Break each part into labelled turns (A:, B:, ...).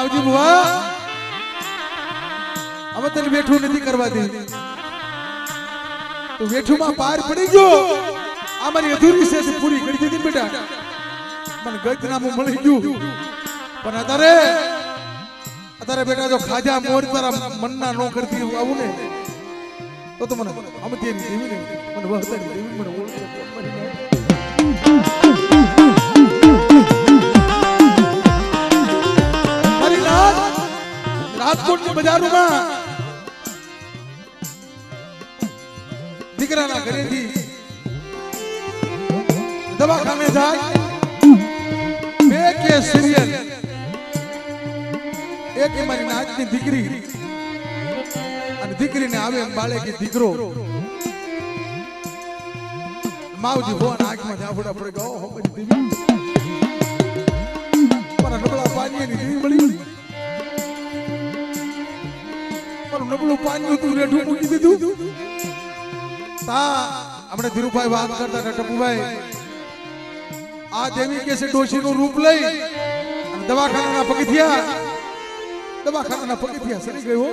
A: मावजी बुआ अब तने बेठू नहीं करवा दी तो बेठू में पार पड़ी गयो हमारी अधूरी से पूरी कर दी बेटा मन गत नाम मળી ગયું પણ અત્યારે બેટા જો ખાજા મોર તારા મનના નો કરતી આવું ને તો મને અમતી દેવી ને મને વહતાની દેવી મને ઓળખે મારી રાજકોટ ની બજારોમાં દીકરાના ઘરેથી દવાખાને જાય બે કે સિરિયલ एक हमारी नाच की दिकरी અને દીકરીને આવે બાળે કે દીકરો માવજી ભોન આંખમાં ઝાફડા પડે ગયો હો બધી દેવી પર નબળા પાણીની દેવી મળી પર નબળું પાણી તું રેઠું મૂકી દીધું તા આપણે ધીરુભાઈ વાત કરતા હતા ટપુભાઈ આ દેવી કે છે ડોશીનું રૂપ લઈ અને દવાખાનાના પગથિયા દવાખાનાના પગથિયા સરી ગયો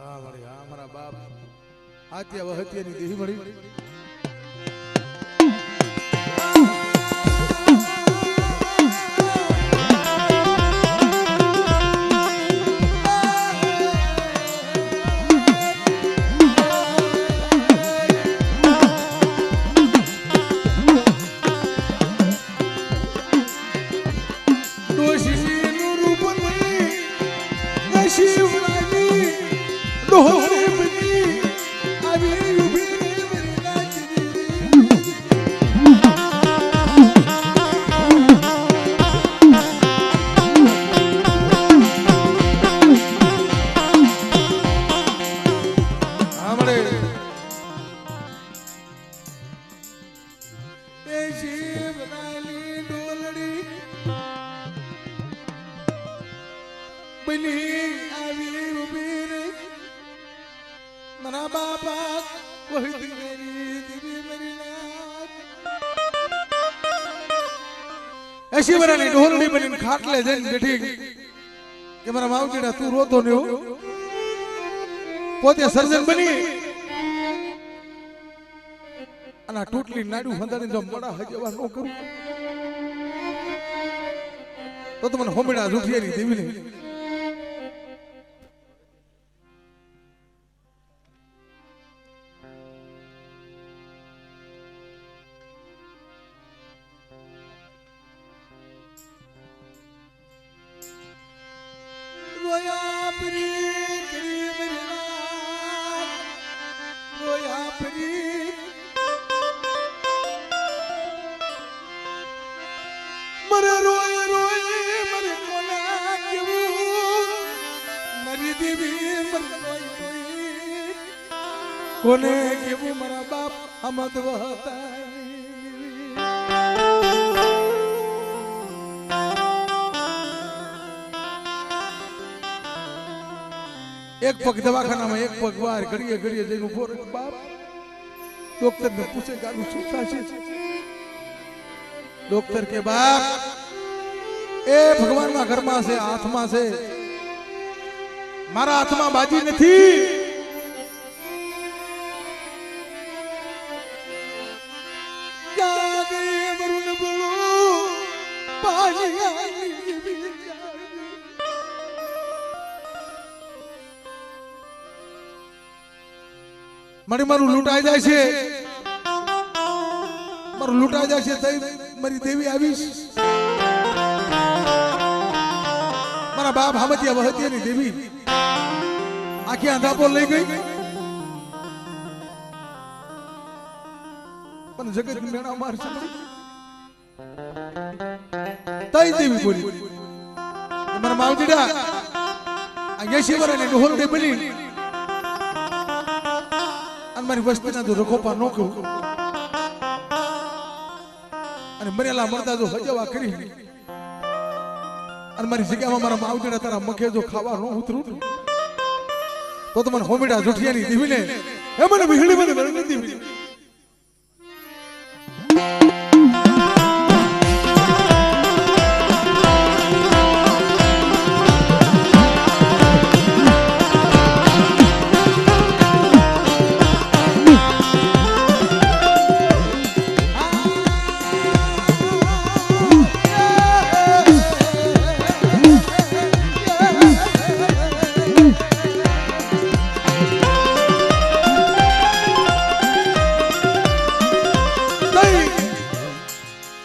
A: આ મળી આ મારા બાપ હાથિયા વહતિયાની દેવી મળી मना बाबा वही मेरी देवी मेरी ऐसी बरानी ढोलनी बनी खाट ले जन बैठी कि मरा मावजीड़ा तू रोतो ने हो पोते सर्जन बनी अना टूटली नाडू हंदानी जो बड़ा हजेवा नो करू तो मन होमिड़ा रुठियानी देवी ने कोने के वो मरा बाप हमद वहता एक पग दवाखाना में एक पग बाहर घड़िए घड़िए जैन उभो रे बाप डॉक्टर ने पूछे गालू छूटा छे डॉक्टर के बाप ए भगवान ना घर में से हाथ में से मारा हाथ में बाजी नहीं मरी मारू लूटाई जाए छे मारू लूटाई जाए छे तई मरी देवी आवीश मारा बाप हमतिया वहतिया नी देवी आखी आंधा पोल लई गई पण जगत मेणा मार छे तई देवी बोली मारा मावजीडा आ येशी वराने ढोल दे बनी मारी वस्ती ना तो रखोपा नो करू अने मरेला मरदा जो हजवा करी अने मारी जग्यामां मारा मावजीड़ा तारा मखे जो खावा नो उतरू તો મને હોમીડા જુઠિયાની દીવીને એ મને વિહળી મને નથી દીવી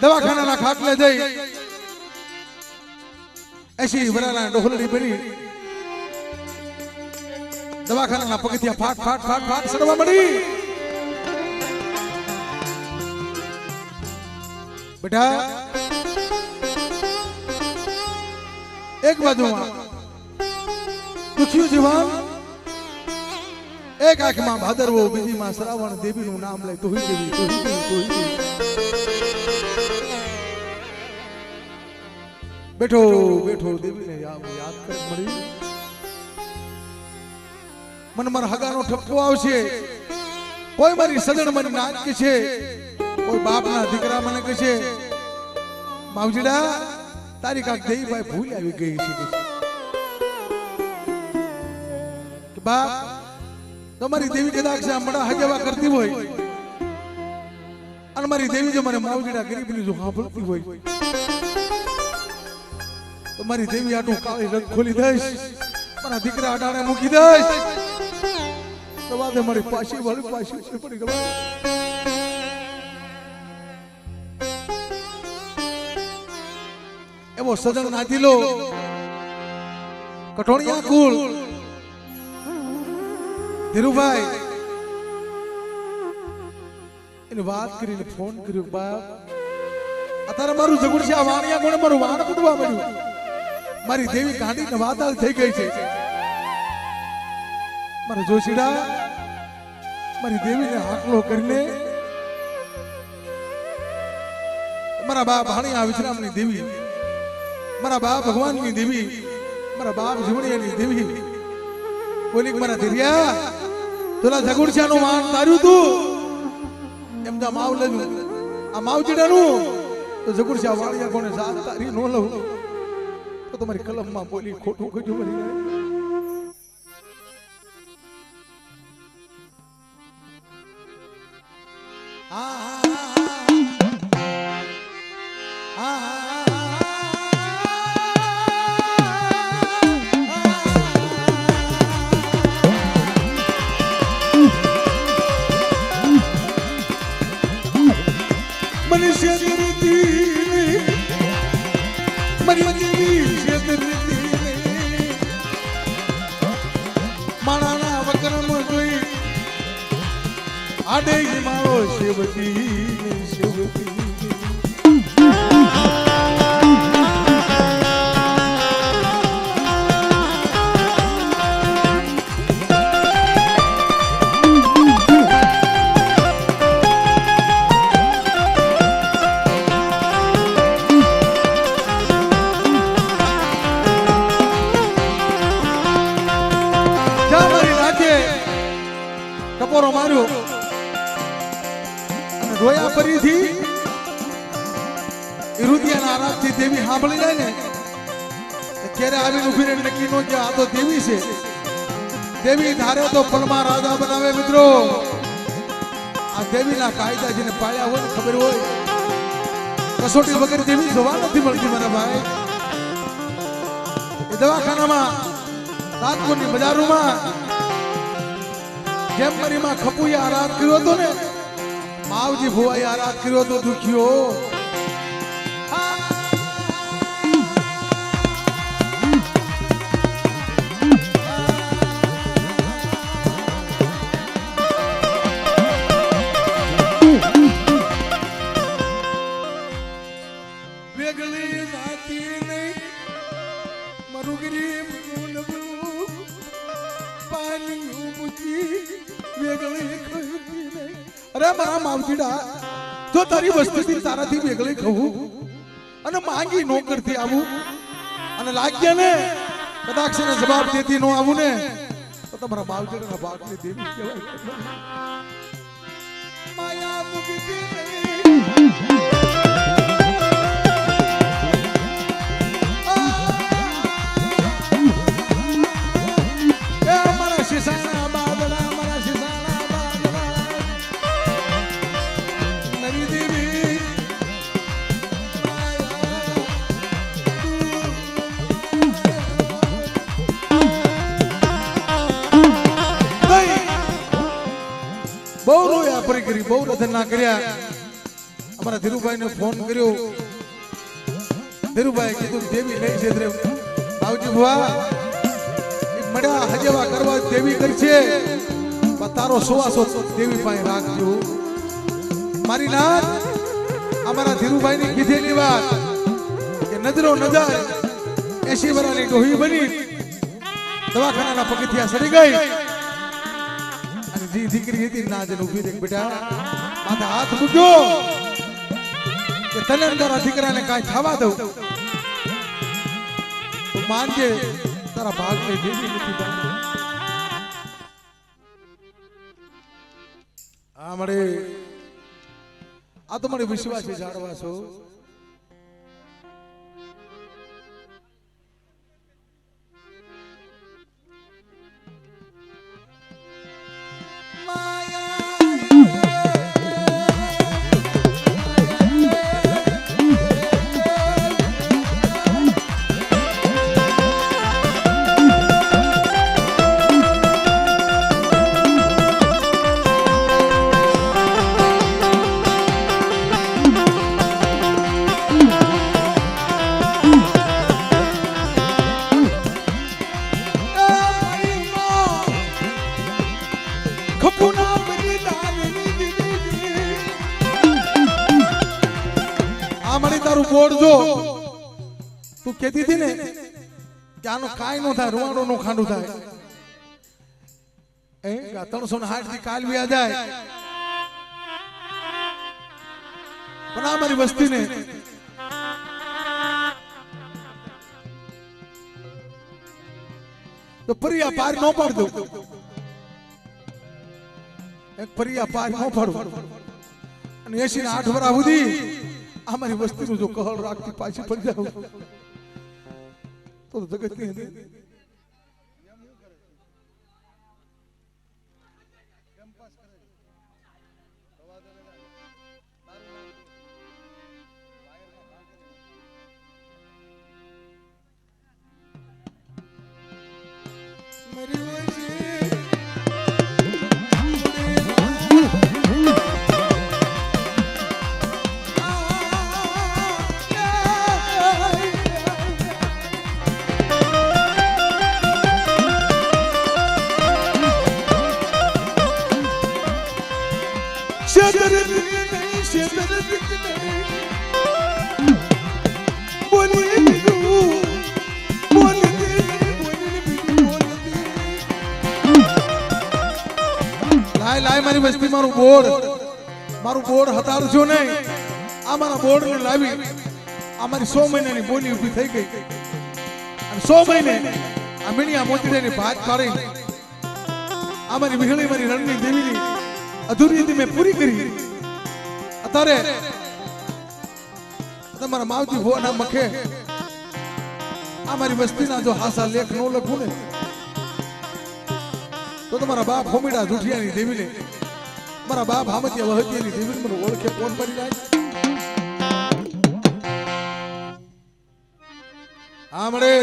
A: દવાખાનાના ખાટલે જઈ એસી વરાના ડોહલડી બની દવાખાનાના પગથિયા ફાટ ફાટ ફાટ ફાટ સડવા મળી બેટા એક બાજુમાં દુખ્યું જીવન એક આંખમાં ભાદરવો બીજીમાં શ્રાવણ દેવીનું નામ લઈ તુહી દેવી તુહી દેવી તુહી દેવી બેઠો બેઠો દેવીને યાદ કરી મળી મન મારા હગાનો ઠપકો આવશે કોઈ મારી સજણ મને નાચ કે છે કોઈ બાપના દીકરા મને કહે છે માવજીડા તારી કાક દેવીભાઈ ભૂલ આવી ગઈ છે કે બાપ તમારી દેવી કદાચ હમણાં હજવા કરતી હોય અને મારી દેવી જો મને માવજીડા ગરીબની જો સાંભળતી હોય તો મારી દેવી આટલું કાળી રંગ ખોલી દઈશ મારા દીકરા અડાણે મૂકી દઈશ તો વાદે મારી પાછી વાળી પાછી પડી ગયો એવો સજણ નાચીલો કઠોણિયા કુળ ધીરુભાઈ એને વાત કરીને ફોન કર્યો બાપ અત્યારે મારું જગુડ છે આ વાણિયા કોણે મારું વાણ પૂટવા મળ્યું મારી દેવી કાંડી ને વાતાલ થઈ ગઈ છે મારા જોશીડા મારી દેવીને હાકલો કરીને મારા બા ભાણિયા વિશ્રામની દેવી મારા બા ભગવાનની દેવી મારા બાપ જીવણીયાની દેવી બોલી મારા ધીરિયા તોલા જગુડશાનું વાણ તાર્યું તું એમ તો માવ લેજો આ માવજીડાનું તો જગુડશા વાણિયા કોને સાથ તારી નો લઉં તો તમારી કલમમાં બોલી ખોટું કજું મરી જાય માણાના વકરમ જોઈ આડે મારો શિવજી શિવજી ટપોરો માર્યો અને રોયા ફરીથી રુદિયાના આરાધથી દેવી સાંભળી જાય ને ત્યારે આવીને ઉભી રહીને નક્કી નો કે આ તો દેવી છે દેવી ધારે તો પલમાં રાજા બનાવે મિત્રો આ દેવીના કાયદા જેને પાળ્યા હોય ને ખબર હોય કસોટી વગર દેવી જોવા નથી મળતી મારા ભાઈ એ દવાખાનામાં રાજકોટની બજારોમાં જેમ મારી માં ખપુએ આરાધ કર્યો હતો ને માવજી ભુવાએ આરાધ કર્યો હતો દુખ્યો વેગળી જાતી નહીં મારું ગરીબ પાણી અરે મારા માવજીડા જો તારી વસ્તુથી તારાથી વેગળી ખવું અને માંગી નો કરતી આવું અને લાગ્યા ને કદાચ જવાબ દેતી નો આવું ને તો તો તમારા માવજરના ભાગની દેવી કહેવાય. માયા મુક્તિ બહુ રોયા પરી કરી, બહુ રધન ના કર્યા. અમારા ધીરુભાઈ ને ફોન કર્યો. ધીરુભાઈ કીધું દેવી લઈ છે રે આવજી ભુવા મળ્યા હજેવા કરવા દેવી કરશે, તારો સુવાસો દેવી પાસે રાખજો. મારી નાથ અમારા ધીરુભાઈ ની કીધેલી વાત કે નજરો નજર 80 વર્ષની ડોહી બની દવાખાનાના પગથિયા સડી ગઈ. જી દીકરી હતી ના જન ઉભી દેખ બેટા માથે હાથ મૂક્યો કે તને તારા દીકરાને કાંઈ થવા દઉં તો માનજે તારા ભાગને દેવી નથી બની. આ મળે આ તો મારી વિશ્વાસ જાણવા છો. તું કહેતી હતી ને કે આનું કાંઈ નો થાય, રૂવાડો નું ખાંડું થાય. 360 થી કાલ વ્યા જાય પણ આ મારી વસ્તી ને તો પરિયા પાર ન પાડ દઉં. એક પરિયા પાર ન પાડું અને 80 ના 8 વર્ષ સુધી આ મારી વસ્તીનું જો કહળ રાખતી પાછી પડી જાવ તો જગત ની અંદર મારી વસ્તી મારું બોર્ડ હટાડજો નહીં. આ મારા બોર્ડ ને લાવી આ મારી 100 મહિનાની બોલી ઉભી થઈ ગઈ અને 100 મહિને આ મીણિયા મોતીડાની ભાત પાડી આ મારી વિહળી મારી રણની દેવીની અધૂરી હતી મેં પૂરી કરી. અત્યારે તમારા માવજી ભોના મખે આ મારી વસ્તીના જો હાસા લેખ નો લખું ને તો તમારા બાપ હોમીડા જુઠિયાની દેવીને મારા બાપ હામતિયા વહતિયાની દેવીને મને ઓળખે કોણ પડી જાય. આમળે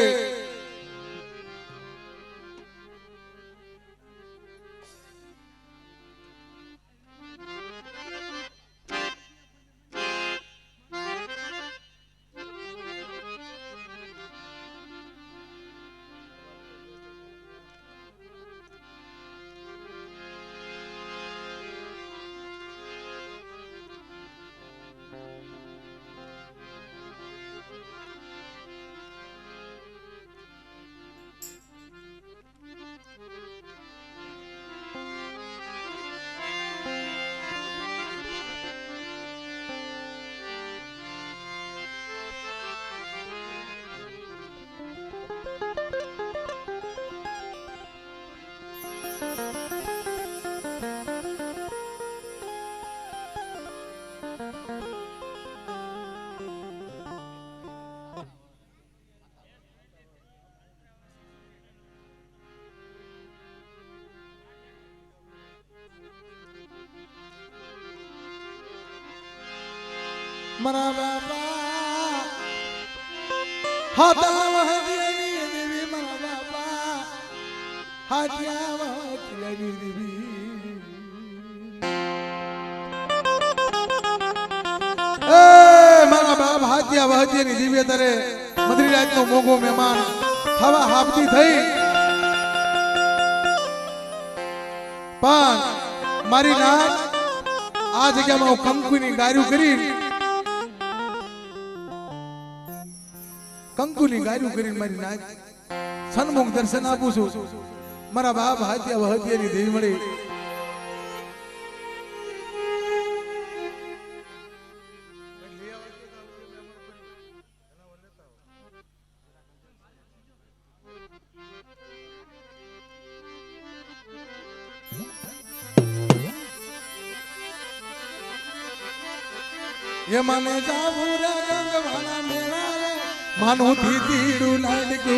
A: મારા બાપા હાથા વહજીની દેવી મારા બાપા હાથિયા વહજીની દેવી મારા બાપ હાથિયા વહજીની દેવી તારે મધરી રાતનો મોગો મહેમાન થવા હાપતી થઈ પણ મારી નાત આ જગ્યામાં હું કંકુની ગાર્યું કરીને મારી નાત સન્મુખ દર્શન આપું છું મારા બાપ હાથિયા વહતિયાની દેવી મળી ये माने जाबूरा गंगवाना मेरा मानो दीदीडू लाडकू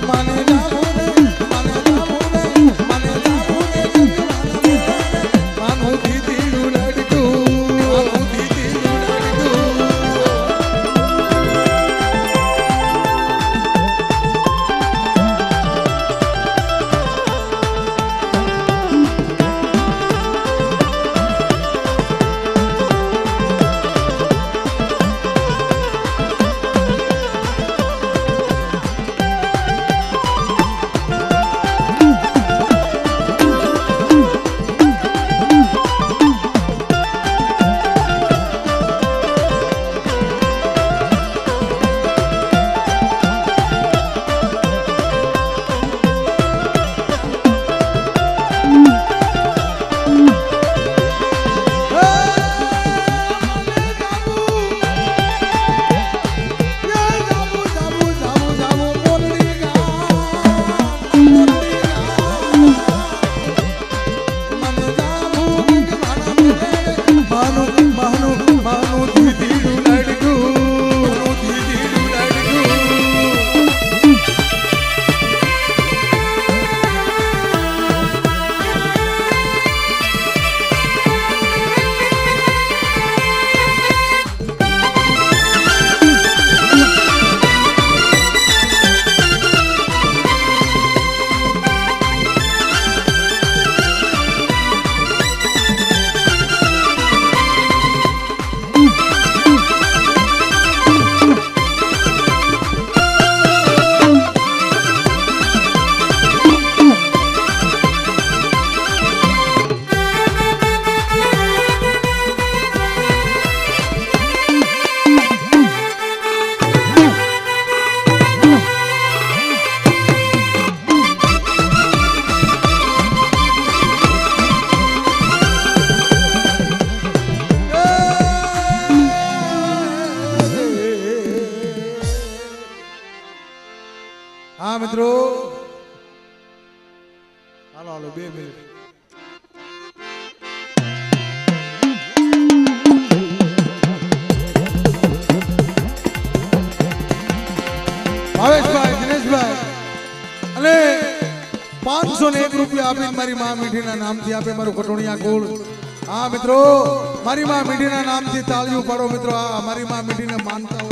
A: माने जाबूरे मानो दीदीडू लाडकू हाँ मित्रों हालो हालो 2 मिनिट ભાવેશભાઈ દિનેશભાઈ અને 501 રૂપિયા આપીને મારી માં મીઠીના નામથી આપે મારું કટોણિયા કુળ હા મિત્રો મારી માં મીઠીના નામથી તાળીઓ પાડો મિત્રો આ મારી માં મીઠીને માનતા હોય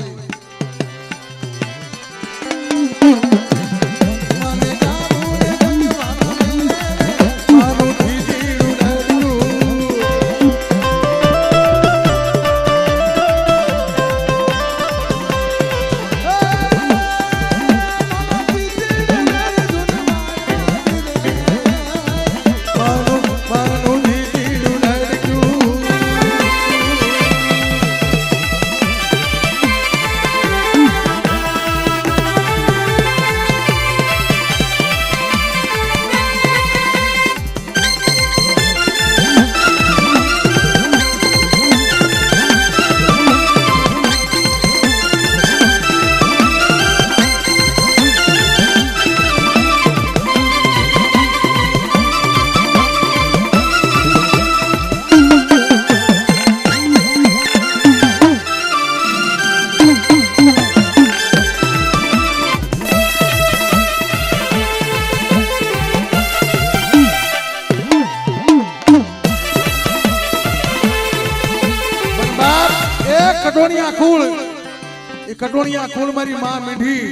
A: એ કટોણિયા કુળ મારી માં મીઠી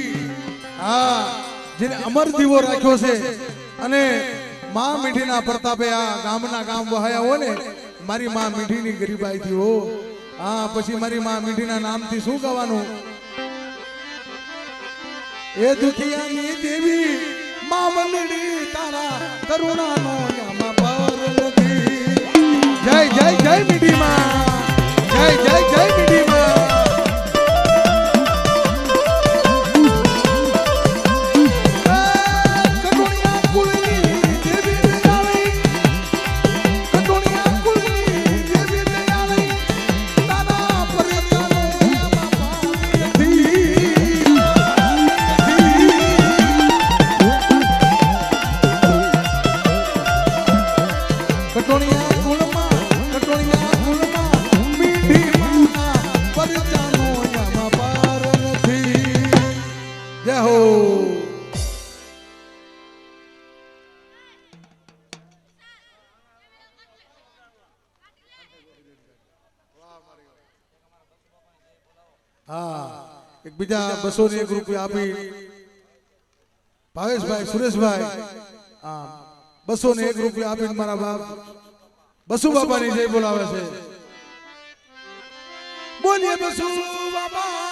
A: હા જેને અમર દીવો રાખ્યો છે અને માં મીઠીના પ્રતાપે આ ગામના ગામ વહાયા હો ને મારી માં મીઠીની ગરીબાઈ થી હો હા પછી મારી માં મીઠીના નામથી શું ગાવાનું એ દુખિયાની દેવી માં મંડળી તારા કરુણાનો યામા પર નથી જય જય જય મીઠી માં જય જય જય મીઠી માં એક બીજા 201 રૂપિયા આપી ભાવેશભાઈ સુરેશભાઈ 201 રૂપિયા આપીને મારા બાપ બસુ બાપાની જય બોલાવે છે બોલીએ બસુ બાપા